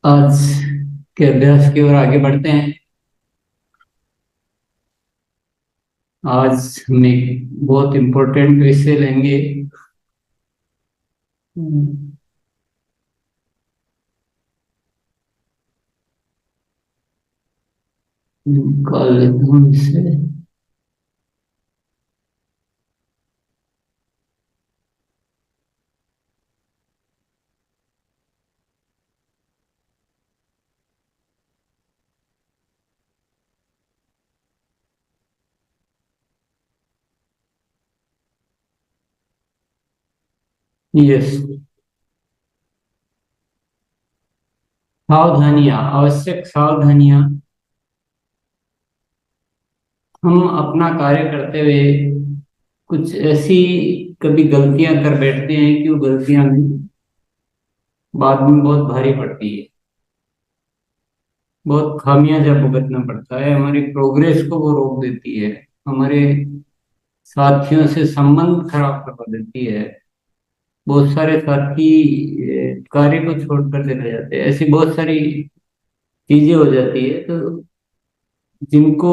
आज के अभ्यास की ओर आगे बढ़ते हैं। आज हम एक बहुत इम्पोर्टेंट विषय लेंगे। हम्म, निकाल लेता हूँ विषय। यस। सावधानियां, आवश्यक सावधानियां। हम अपना कार्य करते हुए कुछ ऐसी कभी गलतियां कर बैठते हैं कि वो गलतियां बाद में बहुत भारी पड़ती है। बहुत खामियाजा भुगतना पड़ता है, हमारी प्रोग्रेस को वो रोक देती है। हमारे साथियों से संबंध खराब करवा देती है। बहुत सारे साथी कार्य को छोड़कर चले जाते हैं। ऐसी बहुत सारी चीजें हो जाती है। तो जिनको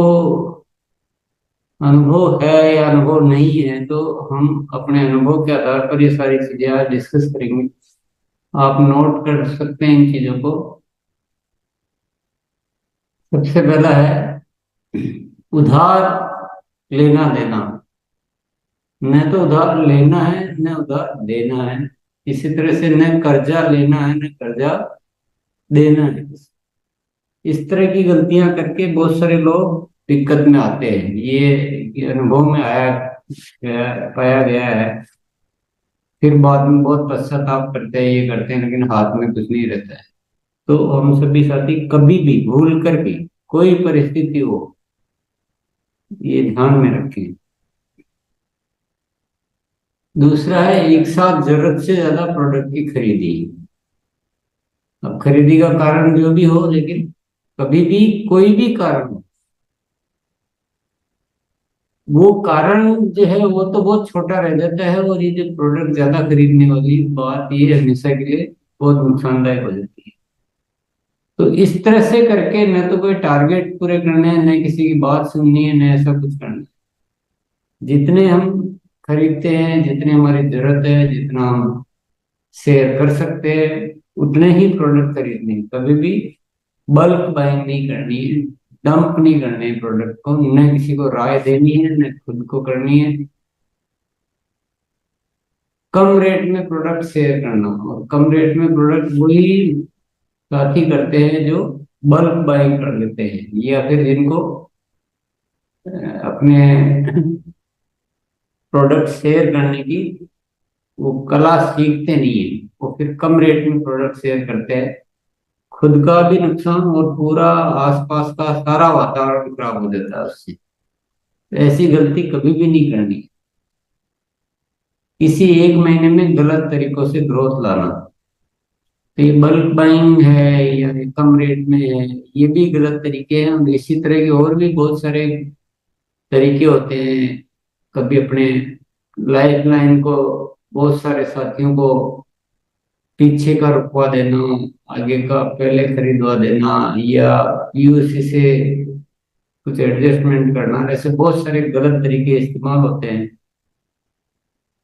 अनुभव है या अनुभव नहीं है, तो हम अपने अनुभव के आधार पर ये सारी चीजें आज डिस्कस करेंगे। आप नोट कर सकते हैं इन चीजों को। सबसे पहला है उधार लेना देना। न तो उधार लेना है, न उधार देना है। इसी तरह से न कर्जा लेना है, न कर्जा देना है। इस तरह की गलतियां करके बहुत सारे लोग दिक्कत में आते हैं। ये अनुभव में पाया गया है। फिर बाद में बहुत पश्चाताप करते हैं, ये करते हैं, लेकिन हाथ में कुछ नहीं रहता है। तो हम सभी साथी कभी भी भूल कर भी, कोई परिस्थिति हो, ये ध्यान में रखें। दूसरा है एक साथ जरूरत से ज्यादा प्रोडक्ट की खरीदी। अब खरीदी का कारण जो भी हो, लेकिन कभी भी कोई भी कारण हो, वो कारण जो है वो तो बहुत छोटा रह जाता है, और ये जो प्रोडक्ट ज्यादा खरीदने वाली बात, ये हमेशा के लिए बहुत नुकसानदायक हो जाती है। तो इस तरह से करके न तो कोई टारगेट पूरे करने हैं, न किसी की बात सुननी है, न ऐसा कुछ करना है। जितने हम खरीदते हैं, जितने हमारी जरूरत है, जितना हम शेयर कर सकते हैं, उतने ही प्रोडक्ट खरीदने हैं। कभी भी बल्क बाइंग नहीं करनी है। डंप नहीं करने हैं प्रोडक्ट को। न किसी को राय देनी है, न खुद को करनी है। कम रेट में प्रोडक्ट शेयर करना, और कम रेट में प्रोडक्ट वही साथी करते हैं जो बल्क बाइंग कर लेते हैं, या फिर जिनको अपने प्रोडक्ट शेयर करने की वो कला सीखते नहीं है। वो फिर कम रेट में प्रोडक्ट शेयर करते हैं। खुद का भी नुकसान और पूरा आसपास का सारा वातावरण खराब हो जाता है उससे। तो ऐसी गलती कभी भी नहीं करनी। किसी एक महीने में गलत तरीकों से ग्रोथ लाना, तो ये बल्क बाइंग है या ये कम रेट में है, ये भी गलत तरीके हैं। और इसी तरह के और भी बहुत सारे तरीके होते हैं। कभी अपने लाइफ लाइन को, बहुत सारे साथियों को पीछे का रुकवा देना, आगे का पहले खरीदवा देना, या पीयूसी से कुछ एडजस्टमेंट करना, ऐसे बहुत सारे गलत तरीके इस्तेमाल होते हैं।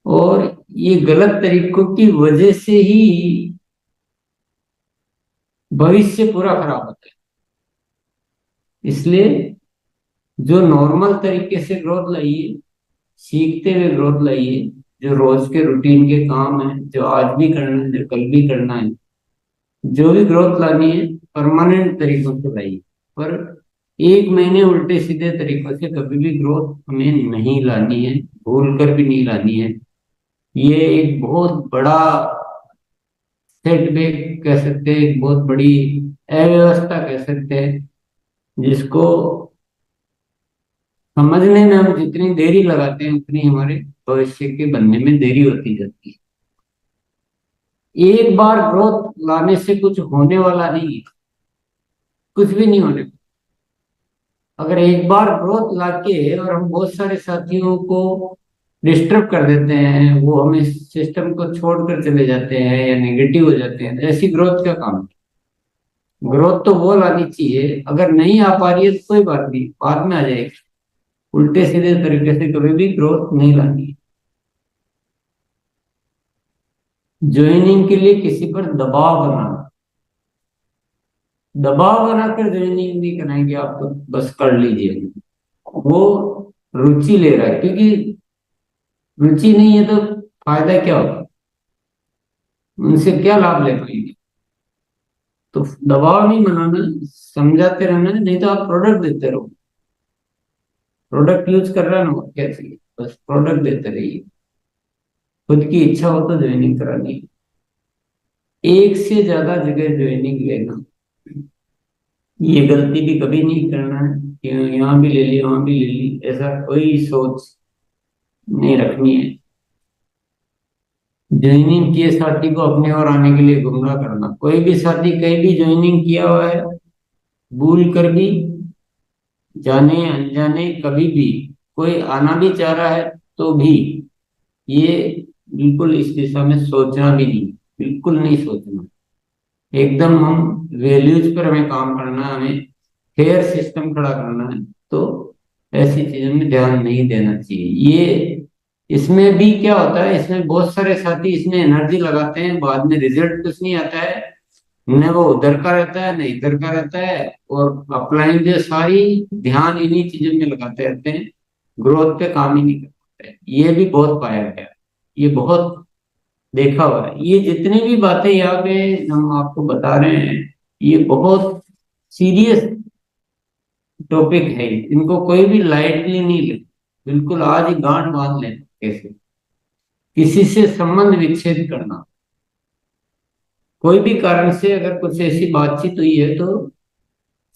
और ये गलत तरीकों की वजह से ही भविष्य पूरा खराब होता है। इसलिए जो नॉर्मल तरीके से ग्रोथ लाइए, सीखते हुए ग्रोथ लाइए। जो रोज के रूटीन के काम है, जो आज भी करना है, जो कल भी करना है, जो भी ग्रोथ लानी है, परमानेंट तरीकों से लाइए। पर एक महीने उल्टे सीधे तरीकों से कभी भी ग्रोथ हमें नहीं लानी है, भूल कर भी नहीं लानी है। ये एक बहुत बड़ा सेटबैक कह सकते हैं, एक बहुत बड़ी अव्यवस्था कह सकते हैं, जिसको समझने में हम जितनी देरी लगाते हैं, उतनी हमारे भविष्य के बनने में देरी होती जाती है। एक बार ग्रोथ लाने से कुछ होने वाला नहीं है। कुछ भी नहीं होने। अगर एक बार ग्रोथ लाके और हम बहुत सारे साथियों को डिस्टर्ब कर देते हैं, वो हमें सिस्टम को छोड़कर चले जाते हैं या नेगेटिव हो जाते हैं, तो ऐसी ग्रोथ का काम है। ग्रोथ तो वो लानी चाहिए, अगर नहीं आ पा रही है तो कोई बात नहीं, बाद में आ जाएगी। उल्टे सीधे तरीके से कभी भी ग्रोथ नहीं लानी है। ज्वाइनिंग के लिए किसी पर दबाव बनाना, दबाव बनाकर ज्वाइनिंग नहीं कराएंगे आप तो बस कर लीजिए। वो रुचि ले रहा है, क्योंकि रुचि नहीं है तो फायदा क्या होगा, उनसे क्या लाभ ले पाएंगे। तो दबाव नहीं बनाना, समझाते रहना है, नहीं तो आप प्रोडक्ट देते रहो। प्रोडक्ट यूज कर रहा है ना, और क्या चाहिए, बस प्रोडक्ट देते रहिए। खुद की इच्छा हो तो ज्वाइनिंग करानी। एक से ज्यादा जगह ज्वाइनिंग लेना, ये गलती भी कभी नहीं करना है कि यहाँ भी ले ली वहां भी ले ली, ऐसा कोई सोच नहीं रखनी है। ज्वाइनिंग किए साथी को अपने और आने के लिए गुमराह करना, कोई भी साथी कहीं भी ज्वाइनिंग किया हुआ है, भूल कर भी, जाने अनजाने कभी भी कोई आना भी चाह रहा है तो भी, ये बिल्कुल इस दिशा में सोचना भी नहीं, बिल्कुल नहीं सोचना। एकदम हम वैल्यूज पर हमें काम करना है, हमें फेयर सिस्टम खड़ा करना है। तो ऐसी चीजों में ध्यान नहीं देना चाहिए। ये इसमें भी क्या होता है, इसमें बहुत सारे साथी इसमें एनर्जी लगाते हैं, बाद में रिजल्ट कुछ नहीं आता है, न वो उधर का रहता है न इधर का रहता है, और अपलाइन जो सारी ध्यान इन्हीं चीजों में लगाते रहते हैं, ग्रोथ पे काम ही नहीं करते। ये भी बहुत पाया गया, ये बहुत देखा हुआ है। ये जितनी भी बातें यहाँ पे हम आपको बता रहे हैं, ये बहुत सीरियस टॉपिक है, इनको कोई भी लाइटली नहीं ले, बिल्कुल आज ही गांठ बांध लें। कैसे किसी से संबंध विच्छेद करना, कोई भी कारण से अगर कुछ ऐसी बातचीत हुई है तो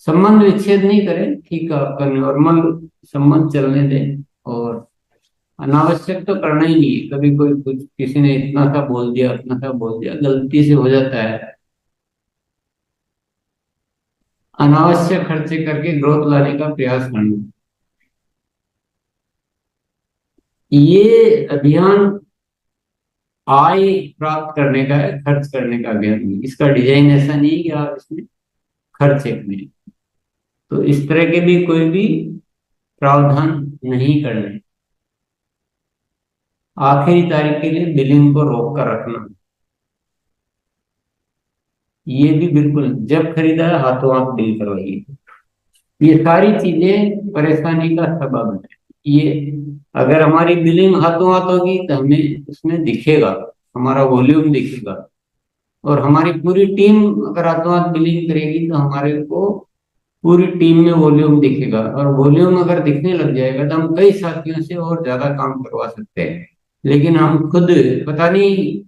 संबंध विच्छेद नहीं करें, ठीक है, आपका नॉर्मल संबंध चलने दें। और अनावश्यक तो करना ही नहीं है, कभी कोई कुछ किसी ने इतना सा बोल दिया उतना सा बोल दिया, गलती से हो जाता है। अनावश्यक खर्चे करके ग्रोथ लाने का प्रयास करना, ये अभियान आय प्राप्त करने का है, खर्च करने का अभियान नहीं। इसका डिजाइन ऐसा नहीं है कि आप इसमें खर्च करें। तो इस तरह के भी कोई भी प्रावधान नहीं करने। आखिरी तारीख के लिए बिलिंग को रोक कर रखना, ये भी बिल्कुल, जब खरीदा है हाथों हाथ बिल करवाइए। ये सारी चीजें परेशानी का सबब है। ये अगर हमारी बिलिंग हाथों हाथ होगी तो हमें उसमें दिखेगा, हमारा वॉल्यूम दिखेगा। और हमारी पूरी टीम अगर हाथों हाथ बिलिंग करेगी तो हमारे को पूरी टीम में वॉल्यूम दिखेगा, और वॉल्यूम अगर दिखने लग जाएगा तो हम कई साथियों से और ज्यादा काम करवा सकते हैं। लेकिन हम खुद पता नहीं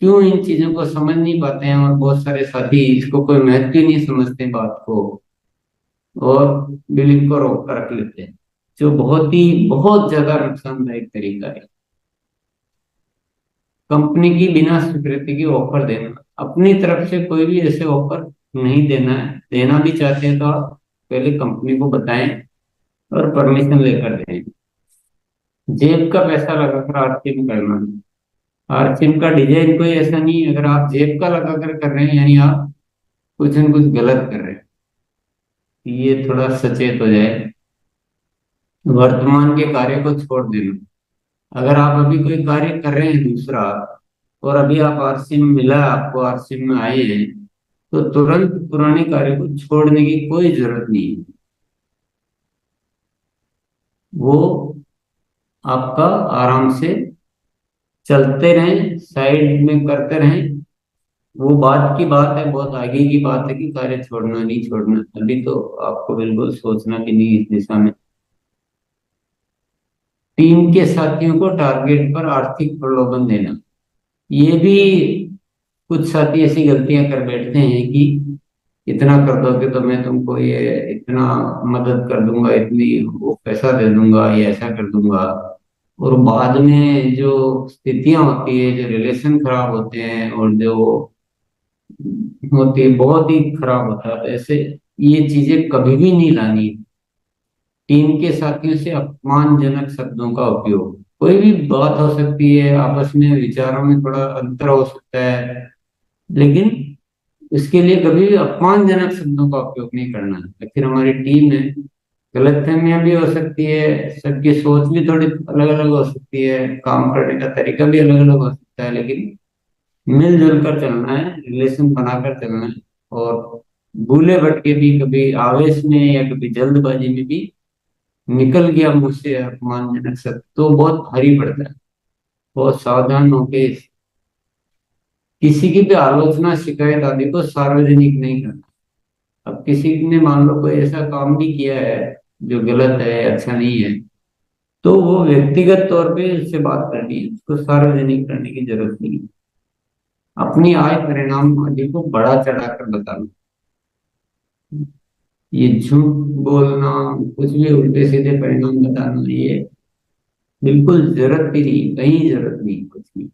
क्यों इन चीजों को समझ नहीं पाते हैं, और बहुत सारे साथी इसको कोई महत्व ही नहीं समझते बात को, और बिलिंग को रोक कर रख लेते हैं, जो बहुत ज्यादा नुकसानदायक तरीका है। कंपनी की बिना स्वीकृति की ऑफर देना, अपनी तरफ से कोई भी ऐसे ऑफर नहीं देना है। देना भी चाहते हैं तो आप पहले कंपनी को बताएं और परमिशन लेकर दें। जेब का पैसा लगाकर आरसीएम करना, आरसीएम का डिजाइन कोई ऐसा नहीं है, अगर आप जेब का लगाकर कर रहे हैं यानी आप कुछ न कुछ गलत कर रहे हैं। ये थोड़ा सचेत हो जाए। वर्तमान के कार्य को छोड़ देना, अगर आप अभी कोई कार्य कर रहे हैं दूसरा, और अभी आप आरसीएम मिला है, आपको आरसीएम में आए हैं, तो तुरंत पुराने कार्य को छोड़ने की कोई जरूरत नहीं है। वो आपका आराम से चलते रहें, साइड में करते रहें। वो बात की बात है, बहुत आगे की बात है कि कार्य छोड़ना नहीं छोड़ना, अभी तो आपको बिल्कुल सोचना भी नहीं इस दिशा में। टीम के साथियों को टारगेट पर आर्थिक प्रलोभन देना, ये भी कुछ साथी ऐसी गलतियां कर बैठते हैं कि इतना कर दोगे तो मैं तुमको ये इतना मदद कर दूंगा, इतनी वो पैसा दे दूंगा, ये ऐसा कर दूंगा। और बाद में जो स्थितियां होती है, जो रिलेशन खराब होते हैं और जो होती है, बहुत ही खराब होता है। तो ऐसे ये चीजें कभी भी नहीं लानी। टीम के साथियों से अपमानजनक शब्दों का उपयोग, कोई भी बात हो सकती है, आपस में विचारों में थोड़ा अंतर हो सकता है, लेकिन उसके लिए कभी भी अपमानजनक शब्दों का उपयोग नहीं करना है। फिर हमारी टीम है, गलतफहमियां भी हो सकती है, सबकी सोच भी थोड़ी अलग अलग हो सकती है, काम करने का तरीका भी अलग अलग हो सकता है, लेकिन मिलजुल कर चलना है, रिलेशन बनाकर चलना है। और भूले भटके भी कभी आवेश में या कभी जल्दबाजी में भी निकल गया मुझसे अपमानजनक शब्द तो बहुत भारी पड़ता है। बहुत सावधान होके किसी की भी आलोचना शिकायत आदि को सार्वजनिक नहीं करना। अब किसी ने मान लो कोई ऐसा काम भी किया है जो गलत है, अच्छा नहीं है, तो वो व्यक्तिगत तौर पे उससे बात करनी है, उसको सार्वजनिक करने की जरूरत नहीं है। अपनी आय परिणाम आदि को बढ़ा चढ़ा कर बताना। ये झूठ बोलना, कुछ भी उल्टे सीधे परिणाम बताना, ये बिल्कुल जरूरत भी नहीं, कहीं जरूरत नहीं कुछ भी।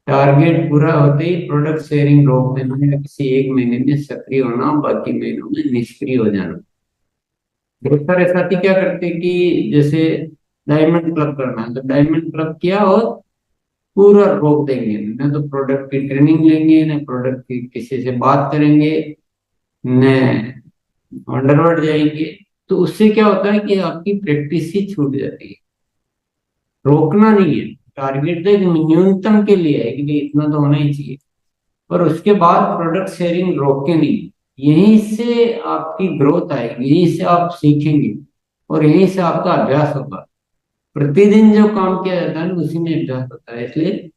टारगेट पूरा होते ही प्रोडक्ट शेयरिंग रोक देना या किसी एक महीने में सक्रिय होना, बाकी महीनों में निष्क्रिय हो जाना। बहुत सारे साथी क्या करते हैं कि जैसे डायमंड क्लब करना है तो डायमंड क्लब किया और पूरा रोक देंगे, न तो प्रोडक्ट की ट्रेनिंग लेंगे, न प्रोडक्ट की किसी से बात करेंगे, न अंडरवर्ड जाएंगे। तो उससे क्या होता है कि आपकी प्रैक्टिस ही छूट जाती है। रोकना नहीं है, टारगेट तो एक न्यूनतम के लिए है कि भाई इतना तो होना ही चाहिए, पर उसके बाद प्रोडक्ट शेयरिंग रोके नहीं। यहीं से आपकी ग्रोथ आएगी, यहीं से आप सीखेंगे और यहीं से आपका अभ्यास होगा। प्रतिदिन जो काम किया जाता है ना उसी में अभ्यास होता है, इसलिए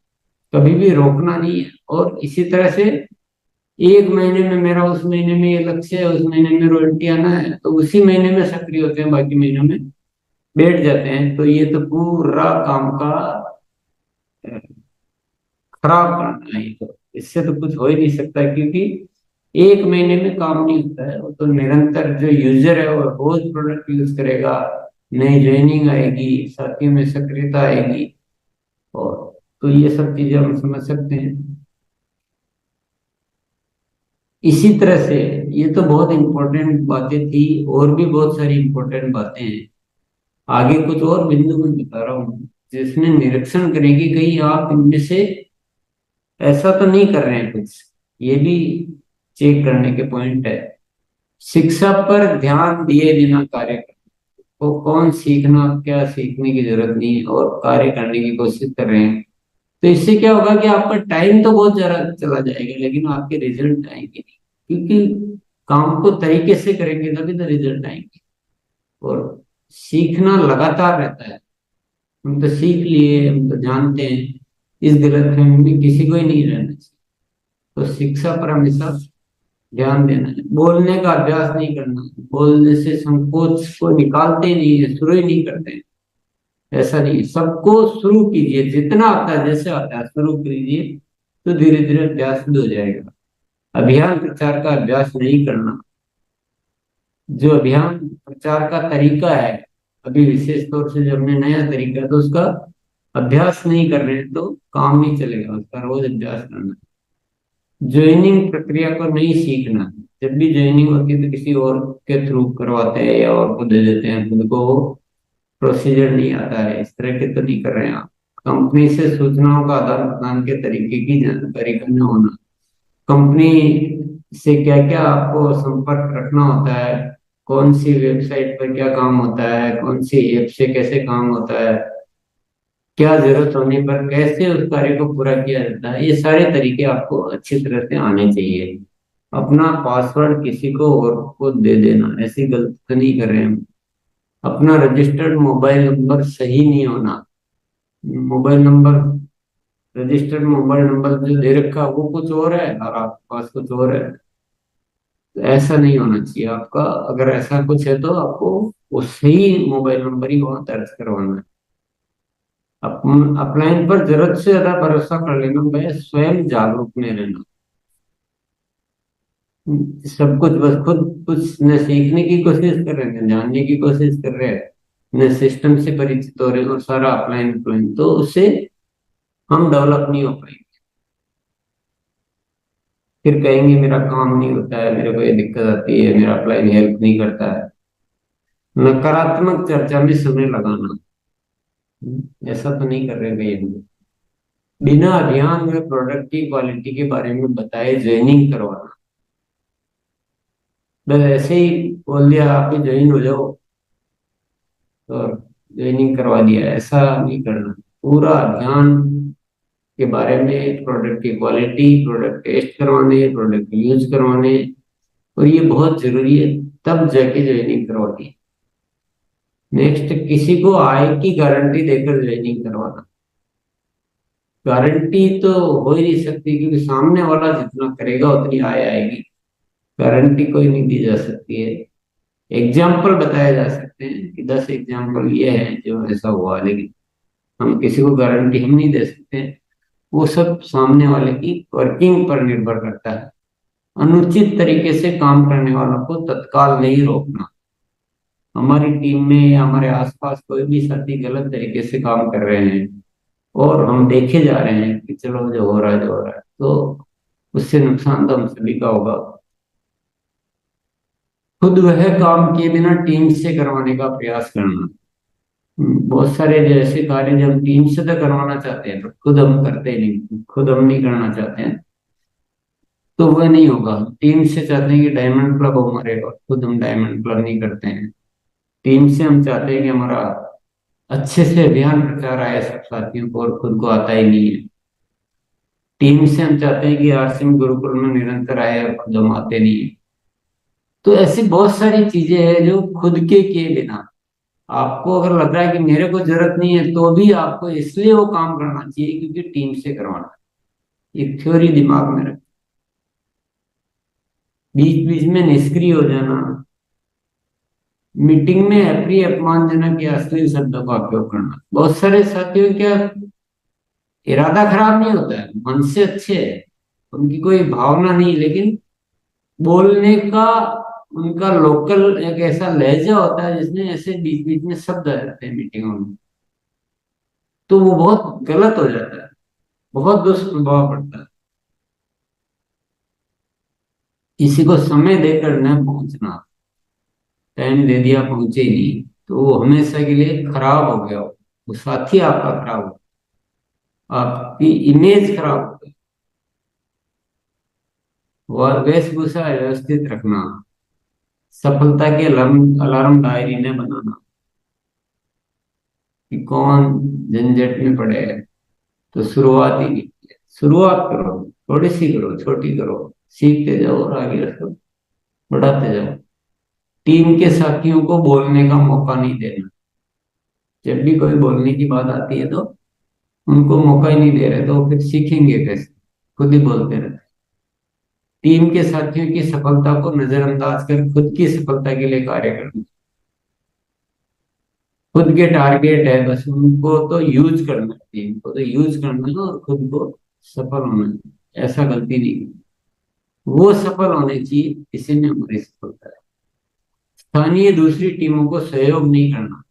कभी भी रोकना नहीं है। और इसी तरह से एक महीने में मेरा उस महीने में ये लक्ष्य है, उस महीने में रॉयल्टी आना है, तो उसी महीने में सक्रिय होते हैं, बाकी महीनों में बैठ जाते हैं। तो ये तो पूरा काम का खराब करना है। ये तो इससे तो कुछ हो ही नहीं सकता, क्योंकि एक महीने में काम नहीं होता है। वो तो निरंतर जो यूजर है वो रोज प्रोडक्ट यूज करेगा, नई ज्वाइनिंग आएगी, साथियों में सक्रियता आएगी, और तो ये सब चीजें हम समझ सकते हैं। इसी तरह से ये तो बहुत इंपॉर्टेंट बातें थी, और भी बहुत सारी इंपॉर्टेंट बातें हैं। आगे कुछ और बिंदु मैं बता रहा हूँ जिसमें निरीक्षण करें कि कहीं आप इनमें से ऐसा तो नहीं कर रहे हैं कुछ। ये भी चेक करने के पॉइंट है। शिक्षा पर ध्यान दिए बिना कार्य करना, वो कौन सीखना क्या सीखने की जरूरत नहीं है और कार्य करने की कोशिश कर रहे हैं, तो इससे क्या होगा कि आपका टाइम तो बहुत ज्यादा चला जाएगा, लेकिन आपके रिजल्ट आएंगे नहीं। क्योंकि काम को तरीके से करेंगे तभी तो रिजल्ट आएंगे। और सीखना लगातार रहता है। हम तो सीख लिए, हम तो जानते हैं, इस गलतफहमी में किसी को ही नहीं रहना चाहिए। तो शिक्षा पर हमेशा ध्यान देना है। बोलने का अभ्यास नहीं करना, बोलने से संकोच को निकालते ही नहीं है, शुरू ही नहीं करते हैं। ऐसा नहीं, सबको शुरू कीजिए, जितना आता है जैसे आता है शुरू कीजिए, तो धीरे धीरे अभ्यास भी हो जाएगा। अभियान प्रचार का अभ्यास नहीं करना, जो अभियान प्रचार का तरीका है, अभी विशेष तौर से जो हमने नया तरीका है तो उसका अभ्यास नहीं कर रहे हैं तो काम नहीं चलेगा, उसका रोज अभ्यास करना। ज्वाइनिंग प्रक्रिया को नहीं सीखना, जब भी ज्वाइनिंग होती है तो किसी और के थ्रू करवाते हैं या और को दे देते हैं, खुद को वो प्रोसीजर नहीं आता है। इस तरह के तो नहीं कर रहे हैं आप। कंपनी से सूचनाओं का आदान प्रदान के तरीके की जानकारी का न होना, कंपनी से क्या क्या आपको संपर्क रखना होता है, कौन सी वेबसाइट पर क्या काम होता है, कौन सी ऐप से कैसे काम होता है, क्या जरूरत होने पर कैसे उस कार्य को पूरा किया जाता है, ये सारे तरीके आपको अच्छी तरह से आने चाहिए। अपना पासवर्ड किसी को और को दे देना, ऐसी गलती तो नहीं कर रहे हैं हम। अपना रजिस्टर्ड मोबाइल नंबर सही नहीं होना, mobile number, registered mobile number जो दे रखा है वो कुछ और है और आपके पास कुछ और है, तो ऐसा नहीं होना चाहिए आपका। अगर ऐसा कुछ है तो आपको वो सही मोबाइल नंबर ही वहां दर्ज करवाना है। अपलाइन पर जरूरत से ज्यादा भरोसा कर लेना, मैं स्वयं जागरूक में रहना। सब कुछ बस खुद कुछ न सीखने की कोशिश कर रहे हैं, न जानने की कोशिश कर रहे हैं, न सिस्टम से परिचित हो रहे हैं, और सारा अपलाइन अपलाइन, तो उससे हम डेवलप नहीं हो पाएंगे। फिर कहेंगे मेरा काम नहीं होता है, मेरे को ये दिक्कत आती है, मेरा अपलाइन हेल्प नहीं करता है। नकारात्मक चर्चा में समय लगाना, ऐसा तो नहीं कर रहे भाई हम। बिना अध्ययन में प्रोडक्ट की क्वालिटी के बारे में बताए ज्वाइनिंग करवाना, बस ऐसे ही बोल दिया आप भी ज्वाइन हो जाओ और ज्वाइनिंग करवा दिया, ऐसा नहीं करना। पूरा अध्ययन के बारे में, प्रोडक्ट की क्वालिटी, प्रोडक्ट टेस्ट करवाने, प्रोडक्ट यूज करवाने, और ये बहुत जरूरी है, तब जाके ज्वाइनिंग करवानी। नेक्स्ट, किसी को आय की गारंटी देकर ज्वाइनिंग करवाना। गारंटी तो हो ही नहीं सकती, क्योंकि सामने वाला जितना करेगा उतनी आय आएगी। गारंटी कोई नहीं दी जा सकती है। एग्जाम्पल बताए जा सकते हैं कि 10 एग्जाम्पल ये है जो ऐसा हुआ, लेकिन हम किसी को गारंटी हम नहीं दे सकते। वो सब सामने वाले की वर्किंग पर निर्भर करता है। अनुचित तरीके से काम करने वालों को तत्काल नहीं रोकना। हमारी टीम में या हमारे आसपास कोई भी साथी गलत तरीके से काम कर रहे हैं और हम देखे जा रहे हैं कि चलो जो हो रहा है जो हो रहा है, तो उससे नुकसान तो हम सभी का होगा। खुद वह काम किए बिना टीम से करवाने का प्रयास करना। बहुत सारे जैसे कार्य जब टीम से तो करवाना चाहते हैं, तो खुद हम करते ही नहीं, खुद हम नहीं करना चाहते हैं, तो वह नहीं होगा। टीम से चाहते हैं कि डायमंड क्लब हमारे, और खुद हम डायमंड क्लब नहीं करते हैं। टीम से हम चाहते हैं कि हमारा अच्छे से अभियान प्रचार आए सब साथियों को, और खुद को आता ही नहीं है। टीम से हम चाहते हैं कि आरसीएम गुरुकुल में निरंतर आए, और खुद हम आते नहीं है। तो ऐसी बहुत सारी चीजें हैं जो खुद के किए बिना, आपको अगर लग रहा है कि मेरे को जरूरत नहीं है, तो भी आपको इसलिए वो काम करना चाहिए क्योंकि टीम से करवाना है। एक थ्योरी दिमाग में रख। बीच बीच में निष्क्रिय हो जाना, मीटिंग में अप्रिय, अपमानजनक या अश्लील शब्दों का उपयोग करना। बहुत सारे साथियों क्या इरादा खराब नहीं होता है, मन से अच्छे है, उनकी कोई भावना नहीं, लेकिन बोलने का उनका लोकल एक ऐसा लहजा होता है जिसमें ऐसे बीच बीच में शब्द आ जाते हैं मीटिंगों में, तो वो बहुत गलत हो जाता है, बहुत दुष्प्रभाव पड़ता है। किसी को समय देकर न पहुंचना, टाइम दे दिया पहुंचे ही नहीं, तो वो हमेशा के लिए खराब हो गया, वो साथी आपका खराब हो, आपकी इमेज खराब हो गई। और वेशभूषा व्यवस्थित रखना, सफलता के अलार्म अलार्म डायरी ने बनाना, कि कौन झंझट में पड़े है, तो शुरुआत ही नहीं है। शुरुआत करो, थोड़ी सी करो, छोटी करो, सीखते जाओ और आगे रखो, बढ़ाते जाओ। टीम के साथियों को बोलने का मौका नहीं देना। जब भी कोई बोलने की बात आती है तो उनको मौका ही नहीं दे रहे, तो फिर सीखेंगे कैसे? खुद ही बोलते रहते। टीम के साथियों की सफलता को नजरअंदाज कर खुद की सफलता के लिए कार्य करना। खुद के टारगेट है, बस उनको तो यूज करना है, टीम को तो यूज करना है और खुद को सफल होना है, ऐसा गलती नहीं करनी। वो सफल होने चाहिए, इसी में हमारी सफलता है। स्थानीय दूसरी टीमों को सहयोग नहीं करना।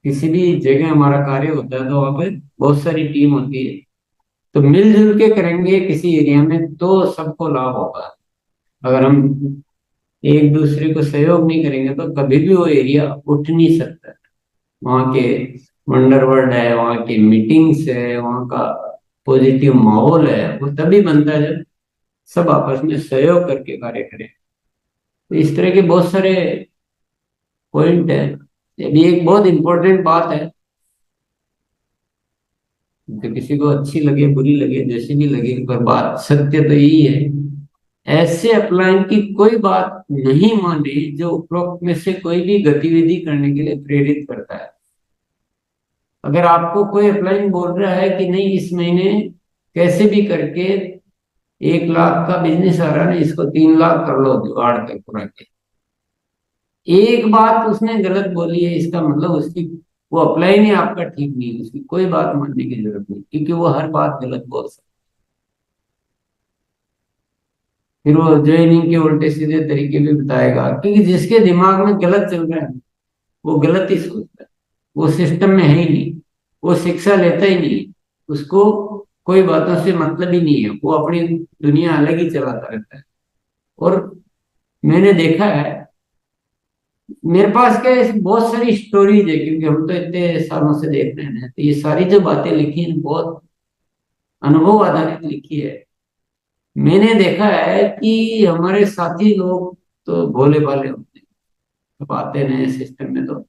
किसी भी जगह हमारा कार्य होता है तो वहां पे बहुत सारी टीम होती है, तो मिलजुल के करेंगे किसी एरिया में तो सबको लाभ होगा। अगर हम एक दूसरे को सहयोग नहीं करेंगे तो कभी भी वो एरिया उठ नहीं सकता। वहाँ के वंडरवर्ल्ड है, वहाँ की मीटिंग्स है, वहाँ का पॉजिटिव माहौल है, वो तभी बनता है जब सब आपस में सहयोग करके कार्य करें। तो इस तरह के बहुत सारे पॉइंट है। ये भी एक बहुत इंपॉर्टेंट बात है, जो किसी को अच्छी लगे बुरी लगे जैसी भी लगे, पर बात सत्य तो यही है। ऐसे अपलाइन की कोई बात नहीं माने जो उपरोक्त में से कोई भी गतिविधि करने के लिए प्रेरित करता है। अगर आपको कोई अपलाइन बोल रहा है कि नहीं इस महीने कैसे भी करके 1 लाख का बिजनेस आ रहा है, इसको 3 लाख कर लो जुगाड़ के पूरा के, एक बात उसने गलत बोली है, इसका मतलब उसकी वो अप्लाई नहीं आपका ठीक नहीं है, उसकी कोई बात मानने की जरूरत नहीं, क्योंकि वो हर बात गलत बोल सकता है। फिर वो ज्वाइनिंग के उल्टे सीधे तरीके भी बताएगा, क्योंकि जिसके दिमाग में गलत चल रहा है वो गलत ही सोचता है, वो सिस्टम में है ही नहीं, वो शिक्षा लेता ही नहीं, उसको कोई बातों से मतलब ही नहीं है, वो अपनी दुनिया अलग ही चलाता रहता है। और मैंने देखा है मेरे पास क्या है, बहुत सारी स्टोरीज है, क्योंकि हम तो इतने सालों से देख रहे हैं, तो ये सारी जो बातें लिखी हैं बहुत अनुभव आधारित लिखी है। मैंने देखा है कि हमारे साथी लोग तो भोले भाले होते हैं, अब आते नए सिस्टम में तो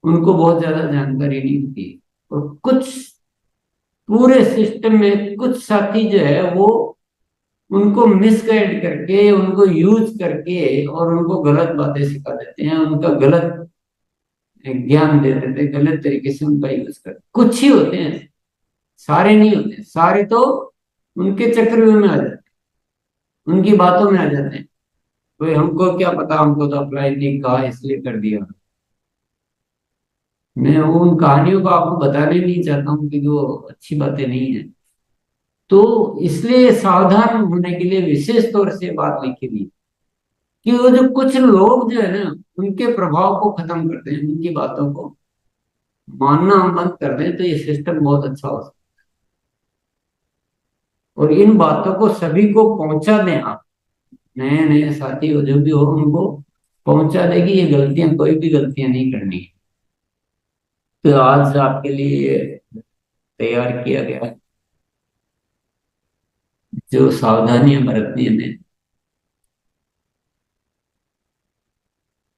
उनको बहुत ज्यादा जानकारी नहीं होती। और कुछ पूरे सिस्टम में कुछ साथी जो है वो उनको मिसगाइड करके, उनको यूज करके और उनको गलत बातें सिखा देते हैं, उनका गलत ज्ञान दे देते हैं, गलत तरीके से उनका यूज करते, कुछ ही होते हैं, सारे नहीं होते। सारे तो उनके चक्रव्यूह में आ जाते हैं, उनकी बातों में आ जाते हैं। कोई हमको क्या पता, हमको तो अप्लाई नहीं कहा इसलिए कर दिया। मैं उन कहानियों को आपको बताने नहीं चाहता हूँ कि वो अच्छी बातें नहीं है। तो इसलिए सावधान होने के लिए विशेष तौर से बात लिखी थी कि वो जो कुछ लोग जो है ना, उनके प्रभाव को खत्म कर दें, उनकी बातों को मानना हम बंद कर दें, तो ये सिस्टम बहुत अच्छा हो सकता है। और इन बातों को सभी को पहुंचा दें आप, नए नए साथी हो जो भी हो उनको पहुंचा देगी, ये गलतियां, कोई भी गलतियां नहीं करनी है। तो आज आपके लिए तैयार किया गया जो सावधानियां बरतनी है,